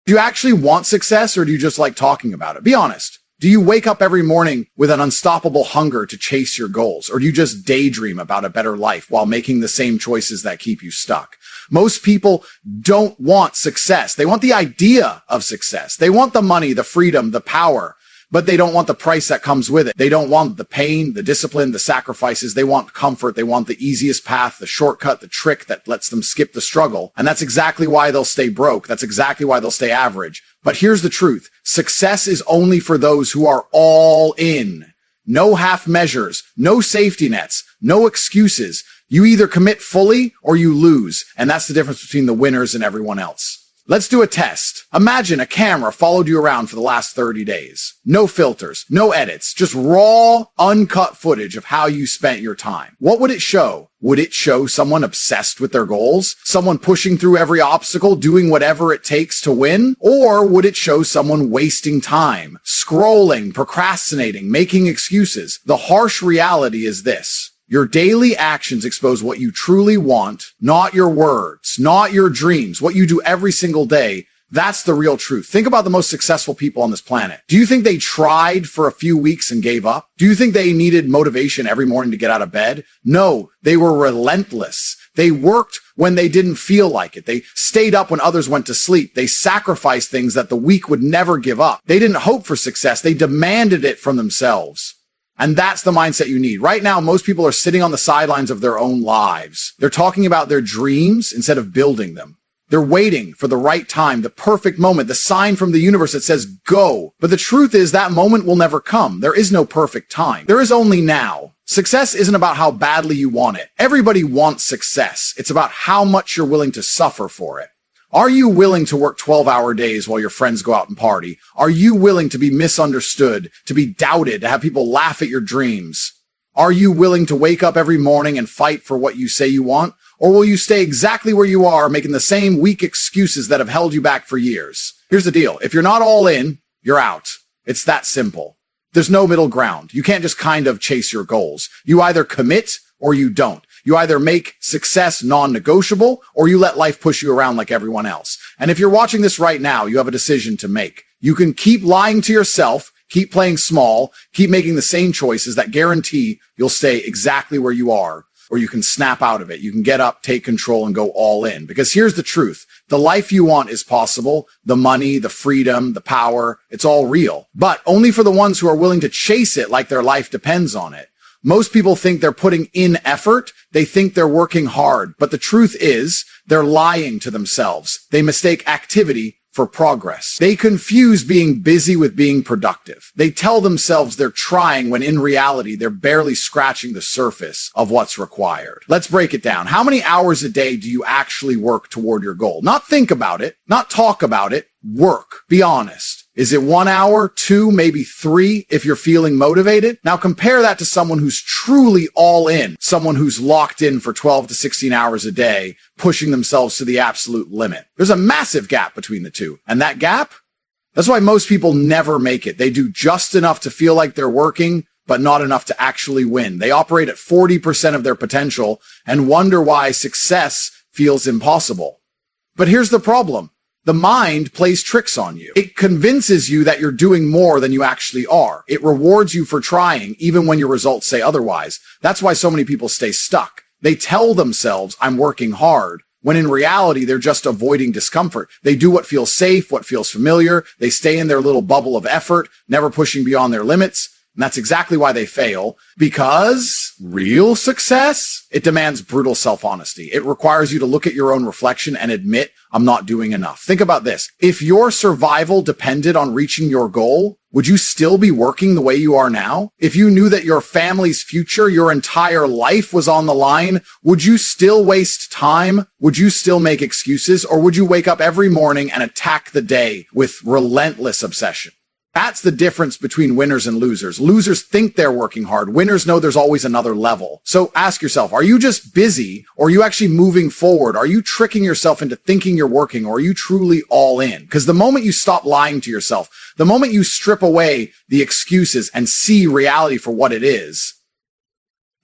Do you actually want success, or do you just like talking about it? Be honest. Do you wake up every morning with an unstoppable hunger to chase your goals, or do you just daydream about a better life while making the same choices that keep you stuck? Most people don't want success. They want the idea of success. They want the money, the freedom, the power, but they don't want the price that comes with it. They don't want the pain, the discipline, the sacrifices. They want comfort. They want the easiest path, the shortcut, the trick that lets them skip the struggle. And that's exactly why they'll stay broke. That's exactly why they'll stay average. But here's the truth. Success is only for those who are all in. No half measures, no safety nets, no excuses. You either commit fully or you lose. And that's the difference between the winners and everyone else. Let's do a test. Imagine a camera followed you around for the last 30 days. No filters, no edits, just raw, uncut footage of how you spent your time. What would it show? Would it show someone obsessed with their goals? Someone pushing through every obstacle, doing whatever it takes to win? Or would it show someone wasting time, scrolling, procrastinating, making excuses? The harsh reality is this. Your daily actions expose what you truly want, not your words, not your dreams, what you do every single day. That's the real truth. Think about the most successful people on this planet. Do you think they tried for a few weeks and gave up? Do you think they needed motivation every morning to get out of bed? No, they were relentless. They worked when they didn't feel like it. They stayed up when others went to sleep. They sacrificed things that the weak would never give up. They didn't hope for success. They demanded it from themselves. And that's the mindset you need. Right now, most people are sitting on the sidelines of their own lives. They're talking about their dreams instead of building them. They're waiting for the right time, the perfect moment, the sign from the universe that says go. But the truth is that moment will never come. There is no perfect time. There is only now. Success isn't about how badly you want it. Everybody wants success. It's about how much you're willing to suffer for it. Are you willing to work 12-hour days while your friends go out and party? Are you willing to be misunderstood, to be doubted, to have people laugh at your dreams? Are you willing to wake up every morning and fight for what you say you want? Or will you stay exactly where you are, making the same weak excuses that have held you back for years? Here's the deal. If you're not all in, you're out. It's that simple. There's no middle ground. You can't just kind of chase your goals. You either commit or you don't. You either make success non-negotiable or you let life push you around like everyone else. And if you're watching this right now, you have a decision to make. You can keep lying to yourself, keep playing small, keep making the same choices that guarantee you'll stay exactly where you are, or you can snap out of it. You can get up, take control, and go all in. Because here's the truth. The life you want is possible. The money, the freedom, the power, it's all real. But only for the ones who are willing to chase it like their life depends on it. Most people think they're putting in effort. They think they're working hard. But the truth is, they're lying to themselves. They mistake activity for progress. They confuse being busy with being productive. They tell themselves they're trying when in reality, they're barely scratching the surface of what's required. Let's break it down. How many hours a day do you actually work toward your goal? Not think about it, not talk about it, work. Be honest. Is it 1 hour, 2, maybe 3 if you're feeling motivated? Now compare that to someone who's truly all in, someone who's locked in for 12 to 16 hours a day, pushing themselves to the absolute limit. There's a massive gap between the two. And that gap? That's why most people never make it. They do just enough to feel like they're working, but not enough to actually win. They operate at 40% of their potential and wonder why success feels impossible. But here's the problem. The mind plays tricks on you. It convinces you that you're doing more than you actually are. It rewards you for trying, even when your results say otherwise. That's why so many people stay stuck. They tell themselves, I'm working hard, when in reality, they're just avoiding discomfort. They do what feels safe, what feels familiar. They stay in their little bubble of effort, never pushing beyond their limits. And that's exactly why they fail, because real success, it demands brutal self-honesty. It requires you to look at your own reflection and admit, I'm not doing enough. Think about this. If your survival depended on reaching your goal, would you still be working the way you are now? If you knew that your family's future, your entire life was on the line, would you still waste time? Would you still make excuses? Or would you wake up every morning and attack the day with relentless obsession? That's the difference between winners and losers. Losers think they're working hard. Winners know there's always another level. So ask yourself, are you just busy or are you actually moving forward? Are you tricking yourself into thinking you're working or are you truly all in? Because the moment you stop lying to yourself, the moment you strip away the excuses and see reality for what it is,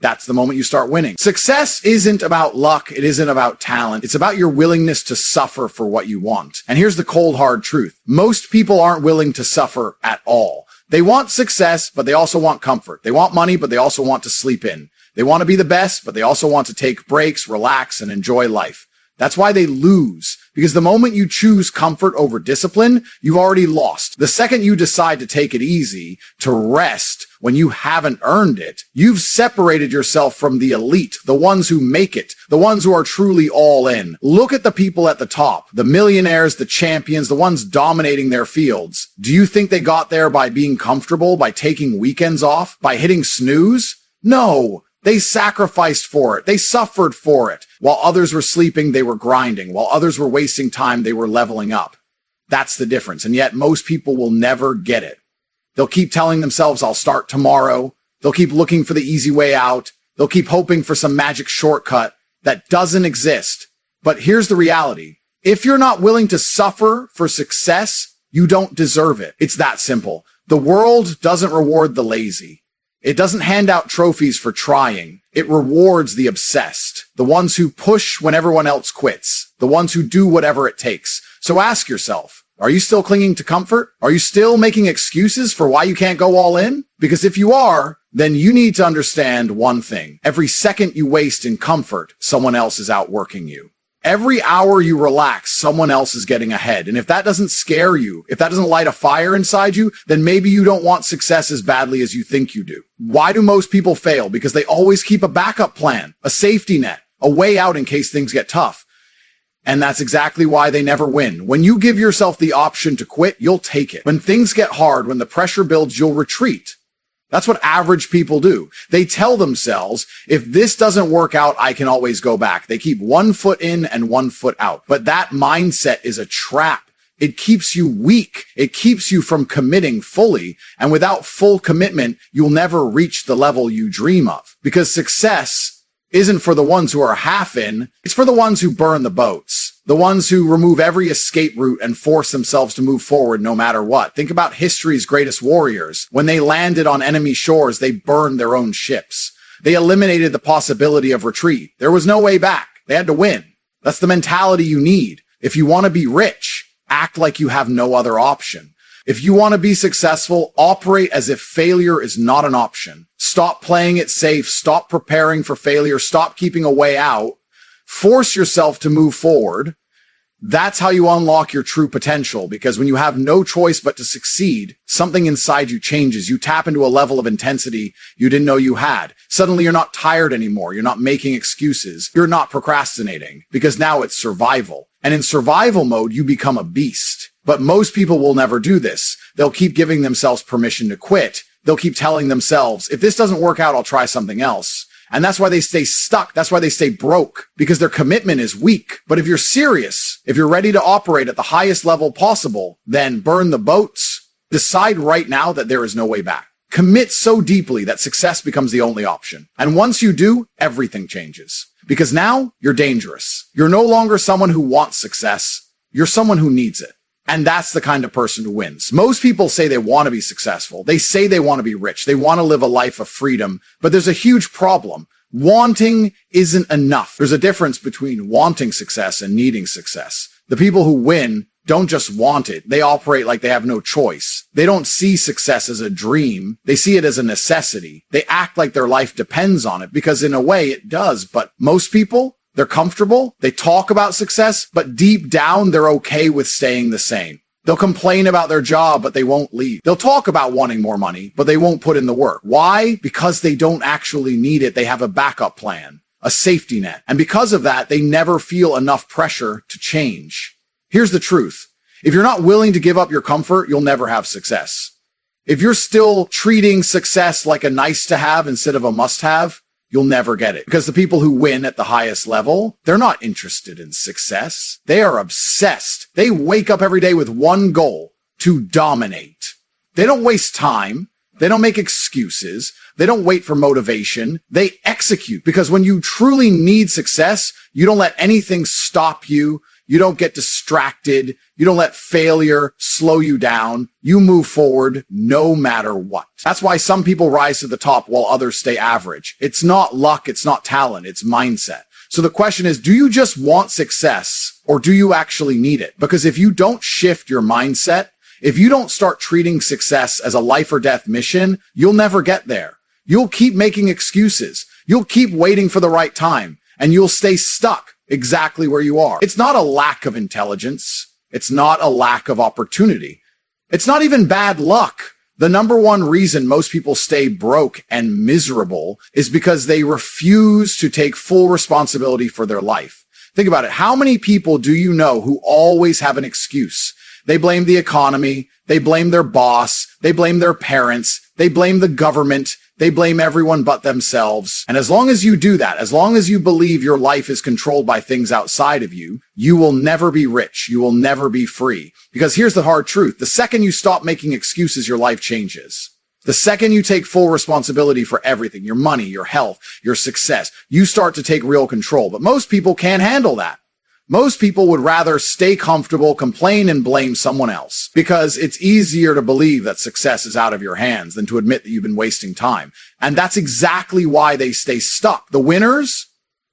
That's the moment you start winning. Success isn't about luck. It isn't about talent. It's about your willingness to suffer for what you want. And here's the cold, hard truth. Most people aren't willing to suffer at all. They want success, but they also want comfort. They want money, but they also want to sleep in. They want to be the best, but they also want to take breaks, relax, and enjoy life. That's why they lose. Because the moment you choose comfort over discipline, you've already lost. The second you decide to take it easy, to rest when you haven't earned it, you've separated yourself from the elite, the ones who make it, the ones who are truly all in. Look at the people at the top, the millionaires, the champions, the ones dominating their fields. Do you think they got there by being comfortable, by taking weekends off, by hitting snooze? No. They sacrificed for it. They suffered for it. While others were sleeping, they were grinding. While others were wasting time, they were leveling up. That's the difference. And yet most people will never get it. They'll keep telling themselves, I'll start tomorrow. They'll keep looking for the easy way out. They'll keep hoping for some magic shortcut that doesn't exist. But here's the reality. If you're not willing to suffer for success, you don't deserve it. It's that simple. The world doesn't reward the lazy. It doesn't hand out trophies for trying. It rewards the obsessed, the ones who push when everyone else quits, the ones who do whatever it takes. So ask yourself, are you still clinging to comfort? Are you still making excuses for why you can't go all in? Because if you are, then you need to understand one thing. Every second you waste in comfort, someone else is outworking you. Every hour you relax, someone else is getting ahead. And if that doesn't scare you, if that doesn't light a fire inside you, then maybe you don't want success as badly as you think you do. Why do most people fail? Because they always keep a backup plan, a safety net, a way out in case things get tough. And that's exactly why they never win. When you give yourself the option to quit, you'll take it. When things get hard, when the pressure builds, you'll retreat. That's what average people do. They tell themselves, if this doesn't work out, I can always go back. They keep 1 foot in and 1 foot out. But that mindset is a trap. It keeps you weak. It keeps you from committing fully. And without full commitment, you'll never reach the level you dream of. Because success isn't for the ones who are half in. It's for the ones who burn the boats. The ones who remove every escape route and force themselves to move forward no matter what. Think about history's greatest warriors. When they landed on enemy shores, they burned their own ships. They eliminated the possibility of retreat. There was no way back. They had to win. That's the mentality you need. If you want to be rich, act like you have no other option. If you want to be successful, operate as if failure is not an option. Stop playing it safe. Stop preparing for failure. Stop keeping a way out. Force yourself to move forward. That's how you unlock your true potential, because when you have no choice but to succeed, something inside you changes. You tap into a level of intensity you didn't know you had. Suddenly you're not tired anymore. You're not making excuses. You're not procrastinating, because now it's survival. And in survival mode, you become a beast. But most people will never do this. They'll keep giving themselves permission to quit. They'll keep telling themselves, if this doesn't work out, I'll try something else. And that's why they stay stuck. That's why they stay broke, because their commitment is weak. But if you're serious, if you're ready to operate at the highest level possible, then burn the boats. Decide right now that there is no way back. Commit so deeply that success becomes the only option. And once you do, everything changes. Because now you're dangerous. You're no longer someone who wants success. You're someone who needs it. And that's the kind of person who wins. Most people say they want to be successful. They say they want to be rich. They want to live a life of freedom. But there's a huge problem. Wanting isn't enough. There's a difference between wanting success and needing success. The people who win don't just want it. They operate like they have no choice. They don't see success as a dream. They see it as a necessity. They act like their life depends on it, because in a way it does. But most people, they're comfortable. They talk about success, but deep down, they're okay with staying the same. They'll complain about their job, but they won't leave. They'll talk about wanting more money, but they won't put in the work. Why? Because they don't actually need it. They have a backup plan, a safety net. And because of that, they never feel enough pressure to change. Here's the truth. If you're not willing to give up your comfort, you'll never have success. If you're still treating success like a nice to have instead of a must have, you'll never get it. Because the people who win at the highest level, they're not interested in success. They are obsessed. They wake up every day with one goal: to dominate. They don't waste time. They don't make excuses. They don't wait for motivation. They execute. Because when you truly need success, you don't let anything stop you. You don't get distracted. You don't let failure slow you down. You move forward no matter what. That's why some people rise to the top while others stay average. It's not luck. It's not talent. It's mindset. So the question is, do you just want success or do you actually need it? Because if you don't shift your mindset, if you don't start treating success as a life or death mission, you'll never get there. You'll keep making excuses. You'll keep waiting for the right time and you'll stay stuck exactly where you are. It's not a lack of intelligence. It's not a lack of opportunity. It's not even bad luck. The number one reason most people stay broke and miserable is because they refuse to take full responsibility for their life. Think about it. How many people do you know who always have an excuse? They blame the economy. They blame their boss. They blame their parents. They blame the government. They blame everyone but themselves. And as long as you do that, as long as you believe your life is controlled by things outside of you, you will never be rich. You will never be free. Because here's the hard truth. The second you stop making excuses, your life changes. The second you take full responsibility for everything, your money, your health, your success, you start to take real control. But most people can't handle that. Most people would rather stay comfortable, complain, and blame someone else because it's easier to believe that success is out of your hands than to admit that you've been wasting time. And that's exactly why they stay stuck. The winners,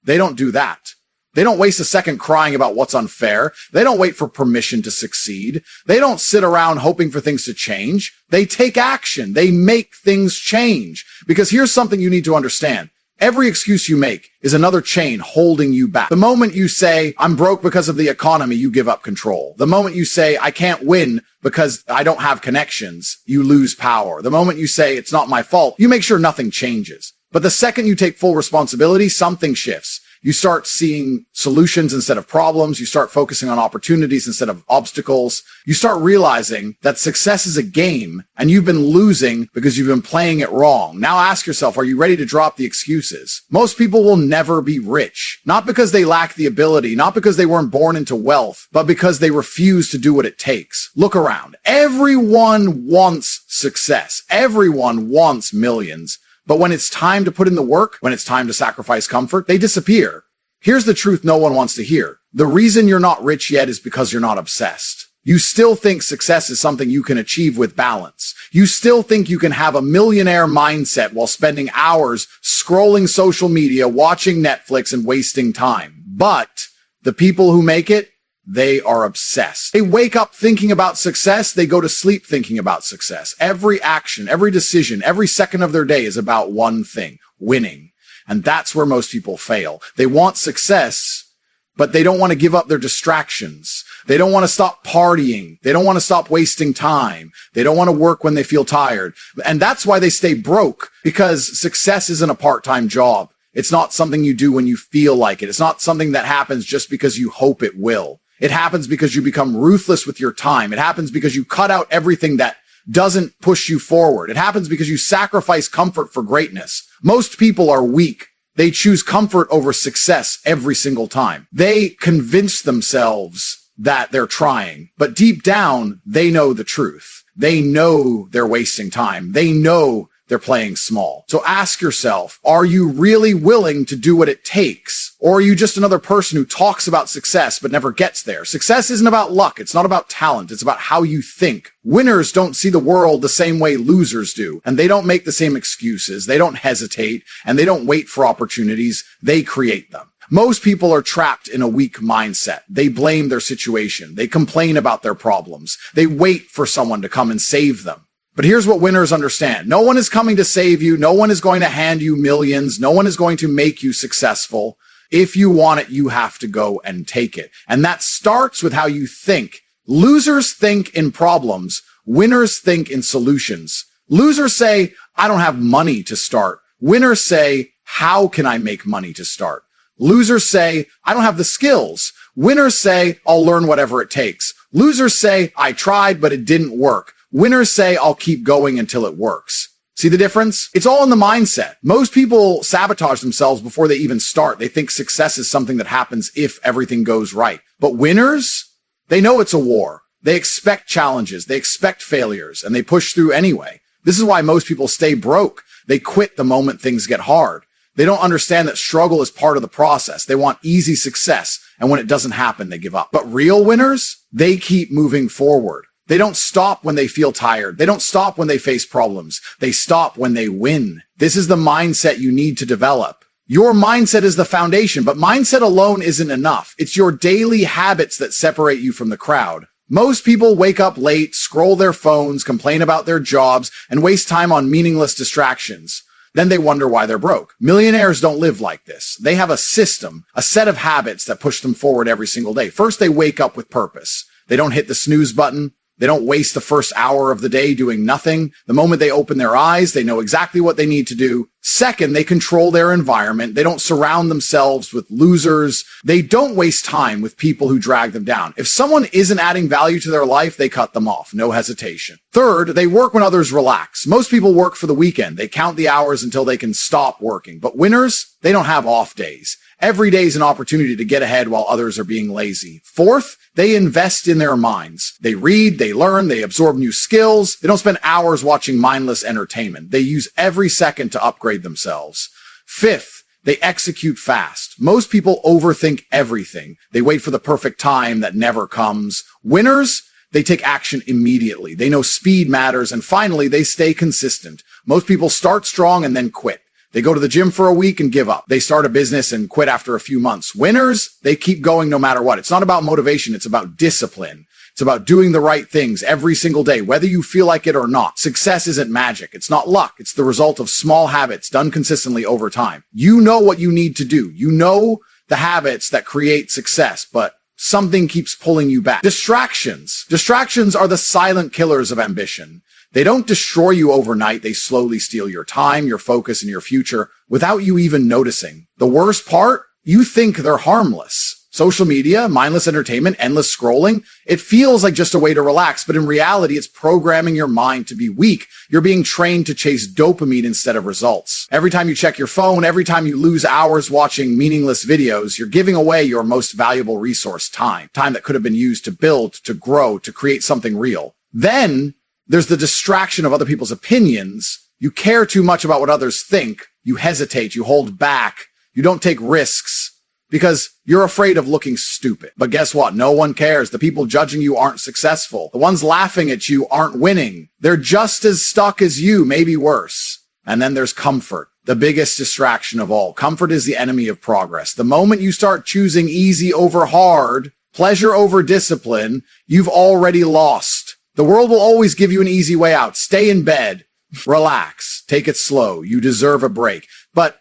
they don't do that. They don't waste a second crying about what's unfair. They don't wait for permission to succeed. They don't sit around hoping for things to change. They take action. They make things change. Because here's something you need to understand. Every excuse you make is another chain holding you back. The moment you say, I'm broke because of the economy, you give up control. The moment you say, I can't win because I don't have connections, you lose power. The moment you say, it's not my fault, you make sure nothing changes. But the second you take full responsibility, something shifts. You start seeing solutions instead of problems. You start focusing on opportunities instead of obstacles. You start realizing that success is a game and you've been losing because you've been playing it wrong. Now ask yourself, are you ready to drop the excuses? Most people will never be rich, not because they lack the ability, not because they weren't born into wealth, but because they refuse to do what it takes. Look around. Everyone wants success. Everyone wants millions. But when it's time to put in the work, when it's time to sacrifice comfort, they disappear. Here's the truth no one wants to hear. The reason you're not rich yet is because you're not obsessed. You still think success is something you can achieve with balance. You still think you can have a millionaire mindset while spending hours scrolling social media, watching Netflix, and wasting time. But the people who make it, they are obsessed. They wake up thinking about success. They go to sleep thinking about success. Every action, every decision, every second of their day is about one thing, winning. And that's where most people fail. They want success, but they don't want to give up their distractions. They don't want to stop partying. They don't want to stop wasting time. They don't want to work when they feel tired. And that's why they stay broke, because success isn't a part-time job. It's not something you do when you feel like it. It's not something that happens just because you hope it will. It happens because you become ruthless with your time. It happens because you cut out everything that doesn't push you forward. It happens because you sacrifice comfort for greatness. Most people are weak. They choose comfort over success every single time. They convince themselves that they're trying, but deep down, they know the truth. They know they're wasting time. They know they're playing small. So ask yourself, are you really willing to do what it takes? Or are you just another person who talks about success but never gets there? Success isn't about luck. It's not about talent. It's about how you think. Winners don't see the world the same way losers do. And they don't make the same excuses. They don't hesitate. And they don't wait for opportunities. They create them. Most people are trapped in a weak mindset. They blame their situation. They complain about their problems. They wait for someone to come and save them. But here's what winners understand. No one is coming to save you. No one is going to hand you millions. No one is going to make you successful. If you want it, you have to go and take it. And that starts with how you think. Losers think in problems. Winners think in solutions. Losers say, I don't have money to start. Winners say, how can I make money to start? Losers say, I don't have the skills. Winners say, I'll learn whatever it takes. Losers say, I tried, but it didn't work. Winners say, I'll keep going until it works. See the difference? It's all in the mindset. Most people sabotage themselves before they even start. They think success is something that happens if everything goes right. But winners, they know it's a war. They expect challenges. They expect failures, and they push through anyway. This is why most people stay broke. They quit the moment things get hard. They don't understand that struggle is part of the process. They want easy success, and when it doesn't happen, they give up. But real winners, they keep moving forward. They don't stop when they feel tired. They don't stop when they face problems. They stop when they win. This is the mindset you need to develop. Your mindset is the foundation, but mindset alone isn't enough. It's your daily habits that separate you from the crowd. Most people wake up late, scroll their phones, complain about their jobs, and waste time on meaningless distractions. Then they wonder why they're broke. Millionaires don't live like this. They have a system, a set of habits that push them forward every single day. First, they wake up with purpose. They don't hit the snooze button. They don't waste the first hour of the day doing nothing. The moment they open their eyes, they know exactly what they need to do. Second, they control their environment. They don't surround themselves with losers. They don't waste time with people who drag them down. If someone isn't adding value to their life, they cut them off. No hesitation. Third, they work when others relax. Most people work for the weekend. They count the hours until they can stop working. But winners, they don't have off days. Every day is an opportunity to get ahead while others are being lazy. Fourth, they invest in their minds. They read, they learn, they absorb new skills. They don't spend hours watching mindless entertainment. They use every second to upgrade themselves. Fifth, they execute fast. Most people overthink everything. They wait for the perfect time that never comes. Winners, they take action immediately. They know speed matters. And finally, they stay consistent. Most people start strong and then quit. They go to the gym for a week and give up. They start a business and quit after a few months. Winners, they keep going no matter what. It's not about motivation. It's about discipline. It's about doing the right things every single day, whether you feel like it or not. Success isn't magic. It's not luck. It's the result of small habits done consistently over time. You know what you need to do. You know the habits that create success, but something keeps pulling you back. Distractions. Distractions are the silent killers of ambition. They don't destroy you overnight. They slowly steal your time, your focus, and your future without you even noticing. The worst part, you think they're harmless. Social media, mindless entertainment, endless scrolling, it feels like just a way to relax, but in reality, it's programming your mind to be weak. You're being trained to chase dopamine instead of results. Every time you check your phone, every time you lose hours watching meaningless videos, you're giving away your most valuable resource, time. Time that could have been used to build, to grow, to create something real. Then there's the distraction of other people's opinions. You care too much about what others think. You hesitate. You hold back. You don't take risks because you're afraid of looking stupid. But guess what? No one cares. The people judging you aren't successful. The ones laughing at you aren't winning. They're just as stuck as you, maybe worse. And then there's comfort, the biggest distraction of all. Comfort is the enemy of progress. The moment you start choosing easy over hard, pleasure over discipline, you've already lost. The world will always give you an easy way out. Stay in bed, relax, take it slow. You deserve a break. But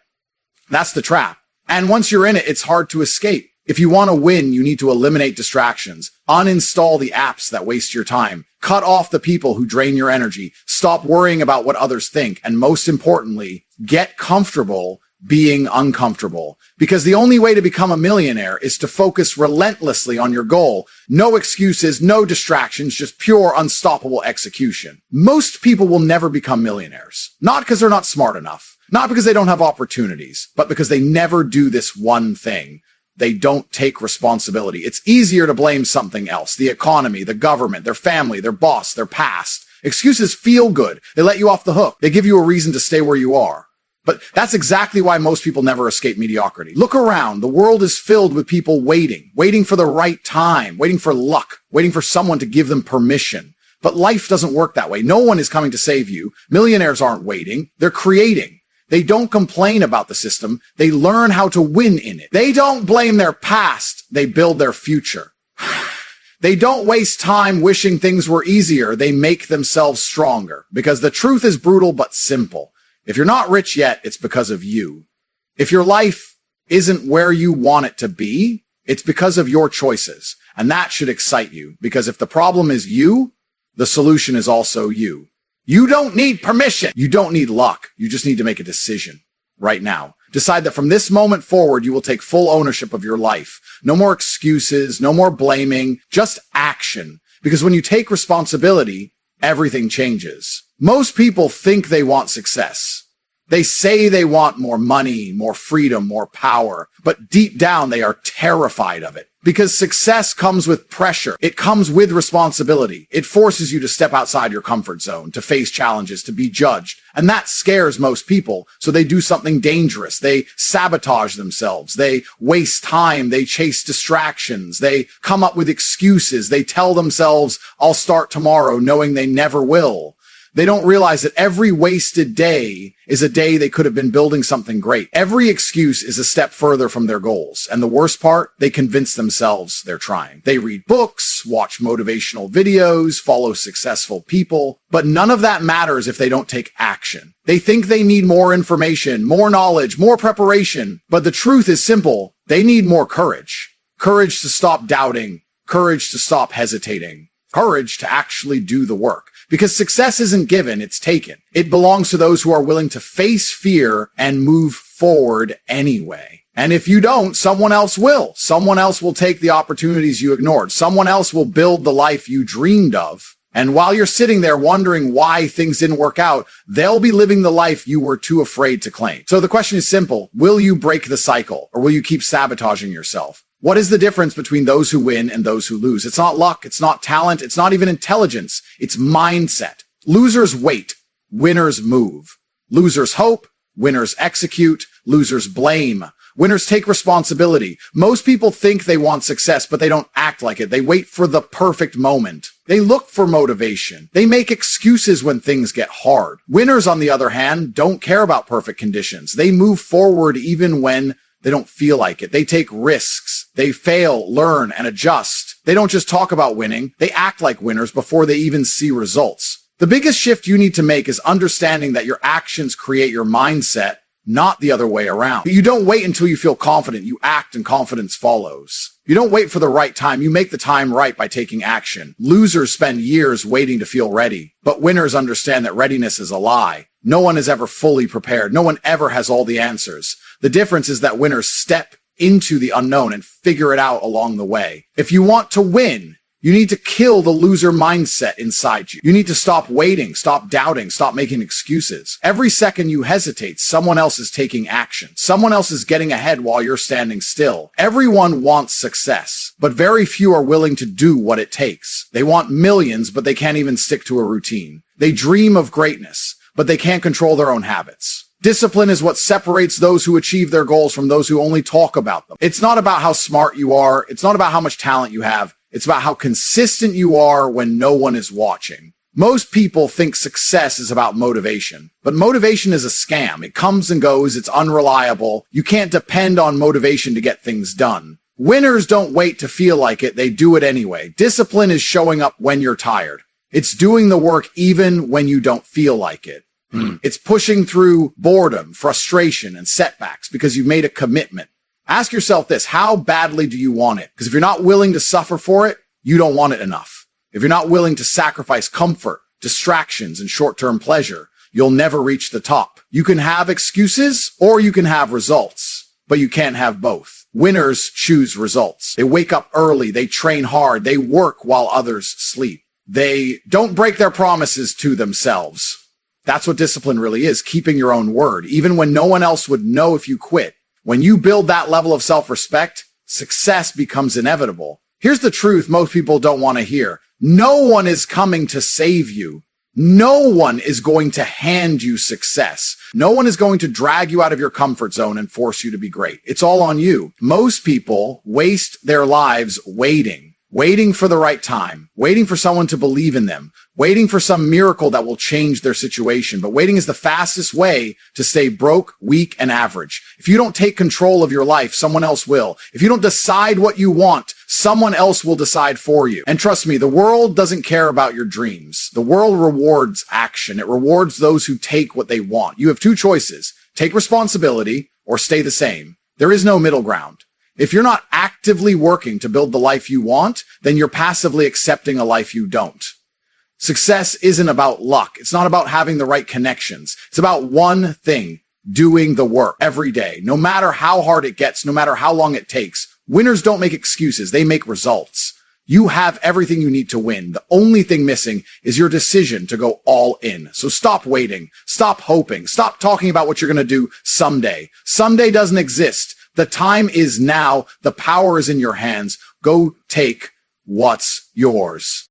that's the trap. And once you're in it, it's hard to escape. If you want to win, you need to eliminate distractions, uninstall the apps that waste your time, cut off the people who drain your energy, stop worrying about what others think, and most importantly, get comfortable being uncomfortable. Because the only way to become a millionaire is to focus relentlessly on your goal. No excuses, no distractions, just pure unstoppable execution. Most people will never become millionaires. Not because they're not smart enough, not because they don't have opportunities, but because they never do this one thing. They don't take responsibility. It's easier to blame something else, the economy, the government, their family, their boss, their past. Excuses feel good. They let you off the hook. They give you a reason to stay where you are. But that's exactly why most people never escape mediocrity. Look around. The world is filled with people waiting for the right time, waiting for luck, waiting for someone to give them permission. But life doesn't work that way. No one is coming to save you. Millionaires aren't waiting. They're creating. They don't complain about the system. They learn how to win in it. They don't blame their past. They build their future. They don't waste time wishing things were easier. They make themselves stronger. Because the truth is brutal but simple. If you're not rich yet, it's because of you. If your life isn't where you want it to be, it's because of your choices. And that should excite you. Because if the problem is you, the solution is also you. You don't need permission. You don't need luck. You just need to make a decision right now. Decide that from this moment forward, you will take full ownership of your life. No more excuses, no more blaming, just action. Because when you take responsibility, everything changes. Most people think they want success. They say they want more money, more freedom, more power, but deep down they are terrified of it. Because success comes with pressure. It comes with responsibility. It forces you to step outside your comfort zone, to face challenges, to be judged. And that scares most people, so they do something dangerous. They sabotage themselves. They waste time. They chase distractions. They come up with excuses. They tell themselves, I'll start tomorrow, knowing they never will. They don't realize that every wasted day is a day they could have been building something great. Every excuse is a step further from their goals. And the worst part, they convince themselves they're trying. They read books, watch motivational videos, follow successful people, but none of that matters if they don't take action. They think they need more information, more knowledge, more preparation, but the truth is simple. They need more courage. Courage to stop doubting, courage to stop hesitating, courage to actually do the work. Because success isn't given, it's taken. It belongs to those who are willing to face fear and move forward anyway. And if you don't, someone else will. Someone else will take the opportunities you ignored. Someone else will build the life you dreamed of. And while you're sitting there wondering why things didn't work out, they'll be living the life you were too afraid to claim. So the question is simple. Will you break the cycle, or will you keep sabotaging yourself? What is the difference between those who win and those who lose? It's not luck. It's not talent. It's not even intelligence. It's mindset. Losers wait. Winners move. Losers hope. Winners execute. Losers blame. Winners take responsibility. Most people think they want success, but they don't act like it. They wait for the perfect moment. They look for motivation. They make excuses when things get hard. Winners, on the other hand, don't care about perfect conditions. They move forward even when they don't feel like it. They take risks. They fail, learn, and adjust. They don't just talk about winning. They act like winners before they even see results. The biggest shift you need to make is understanding that your actions create your mindset, not the other way around. You don't wait until you feel confident. You act and confidence follows. You don't wait for the right time. You make the time right by taking action. Losers spend years waiting to feel ready, but winners understand that readiness is a lie. No one is ever fully prepared. No one ever has all the answers. The difference is that winners step into the unknown and figure it out along the way. If you want to win, you need to kill the loser mindset inside you. You need to stop waiting, stop doubting, stop making excuses. Every second you hesitate, someone else is taking action. Someone else is getting ahead while you're standing still. Everyone wants success, but very few are willing to do what it takes. They want millions, but they can't even stick to a routine. They dream of greatness, but they can't control their own habits. Discipline is what separates those who achieve their goals from those who only talk about them. It's not about how smart you are. It's not about how much talent you have. It's about how consistent you are when no one is watching. Most people think success is about motivation, but motivation is a scam. It comes and goes. It's unreliable. You can't depend on motivation to get things done. Winners don't wait to feel like it. They do it anyway. Discipline is showing up when you're tired. It's doing the work even when you don't feel like it. It's pushing through boredom, frustration, and setbacks because you've made a commitment. Ask yourself this: how badly do you want it? Because if you're not willing to suffer for it, you don't want it enough. If you're not willing to sacrifice comfort, distractions, and short-term pleasure, you'll never reach the top. You can have excuses or you can have results, but you can't have both. Winners choose results. They wake up early. They train hard. They work while others sleep. They don't break their promises to themselves. That's what discipline really is, keeping your own word, even when no one else would know if you quit. When you build that level of self-respect, success becomes inevitable. Here's the truth most people don't want to hear. No one is coming to save you. No one is going to hand you success. No one is going to drag you out of your comfort zone and force you to be great. It's all on you. Most people waste their lives waiting for the right time, waiting for someone to believe in them, waiting for some miracle that will change their situation. But waiting is the fastest way to stay broke, weak, and average. If you don't take control of your life, someone else will. If you don't decide what you want, someone else will decide for you. And trust me, the world doesn't care about your dreams. The world rewards action. It rewards those who take what they want. You have two choices: take responsibility or stay the same. There is no middle ground. If you're not actively working to build the life you want, then you're passively accepting a life you don't. Success isn't about luck. It's not about having the right connections. It's about one thing: doing the work every day, no matter how hard it gets, no matter how long it takes. Winners don't make excuses. They make results. You have everything you need to win. The only thing missing is your decision to go all in. So stop waiting. Stop hoping. Stop talking about what you're going to do someday. Someday doesn't exist. The time is now. The power is in your hands. Go take what's yours.